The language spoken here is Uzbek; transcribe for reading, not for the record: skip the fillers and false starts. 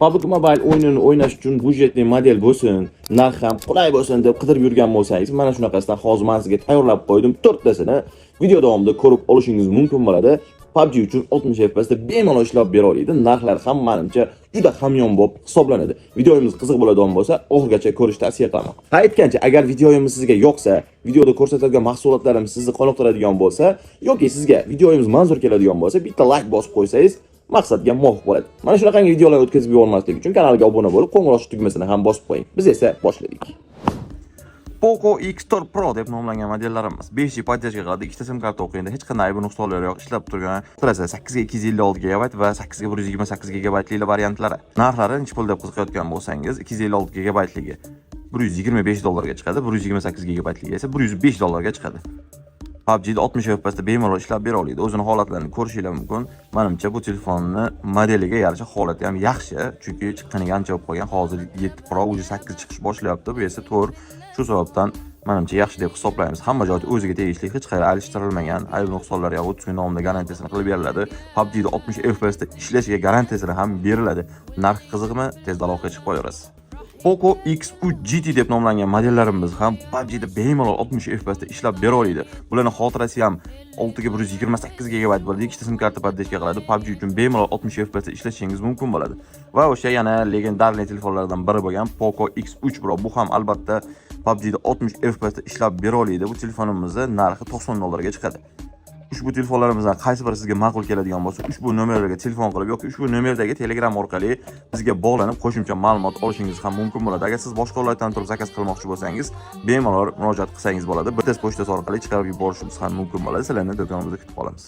PUBG Mobile o'yinini o'ynash uchun budjetli model bo'lsin, narx ham qulay bo'lsin deb qidirib yurgan bo'lsangiz, mana shunaqasidan hozir men sizga tayyorlab qo'ydim 4 tasini. Video davomida ko'rib olishingiz mumkin bo'ladi. PUBG uchun 60 FPS da bemalol ishlab bera oladi. Narxlar ham menimcha juda hamyon bo'lib hisoblanadi. Videomiz qiziq bo'ladigan bo'lsa, oxirigacha ko'rishni tavsiya qilaman. Ha, aytgancha, agar videomiz sizga yoqsa, videoda ko'rsatilgan mahsulotlarimiz sizni qoniqtiradigan bo'lsa, yoki sizga videomiz manzur keladigan bo'lsa, bitta like bosib qo'ysangiz, maqsadga muvofiq bo'ladi. Mana shunaqangi videolarni o'tkazib yubormaslik uchun kanalga obuna bo'lib, qo'ng'iroq tugmasini ham bosib qo'ying. Biz esa boshladik. Poco X4 Pro deb nomlangan modellarimiz 5G podдержка qiladi. Ikkita sim karta o'qiydi. Hech qanday aybi nuqsonlari yo'q. Ishlab turgan. Qarasa 8 ga 256 GB va 8 ga 128 GB variantlari. Narxlari necha pul deb qiziqayotgan bo'lsangiz, 256 GB-ligi $125 ga chiqadi, 128 GB-ligi esa $105 ga chiqadi. PUBG'da 60 FPS da bemalol ishlab bera oladi. O'zini holatlarini ko'rishingiz mumkin. Menimcha bu telefonni modeliga yarasha holati ham yaxshi, chunki chiqqaniga ancha bo'lib qolgan. Hozir 7 Pro уже 8 chiqish boshlayapti. Bu esa to'g'ri. Shu sababdan menimcha yaxshi deb hisoblaymiz. Hamma joyda o'ziga tegishli, hech qayerda alishtirilmagan, ayb nuqsonlar ham 30 kun davomida garantiyasini qilib beriladi. PUBG'da 60 FPS da ishlashiga garantiyasi ham beriladi. Narx qiziqmi? Tezda aloqaga chiqib qo'yarsiz. Poco X3 GT deb nomlangan modellarimiz ham PUBG'da bemalol 60 FPS da ishlab bera oladi. Bularning xotirasi ham 6 ga 128 GB bo'ladi. Ikkita sim karta podдержка qiladi. PUBG uchun bemalol 60 FPS da ishlashingiz mumkin bo'ladi. Va o'sha yana legendarli telefonlardan biri bo'lgan Poco X3 Pro bu ham albatta PUBG'da 60 FPS da ishlab bera oladi. Bu telefonimizning narxi $90 ga chiqadi. Ushbu telefonlarimizdan qaysi biri sizga ma'qul keladigan bo'lsa, ushbu nomerlarga telefon qilib yoki ushbu nomerdagi Telegram orqali bizga bog'lanib qo'shimcha ma'lumot olishingiz ham mumkin bo'ladi. Agar siz boshqa viloyatdan turib zakaz qilmoqchi bo'lsangiz, bemalol murojaat qilsangiz bo'ladi. Bitta pochtasi orqali chiqarib yuborishimiz ham mumkin bo'ladi. Sizlarni do'konimizda kutib qolamiz.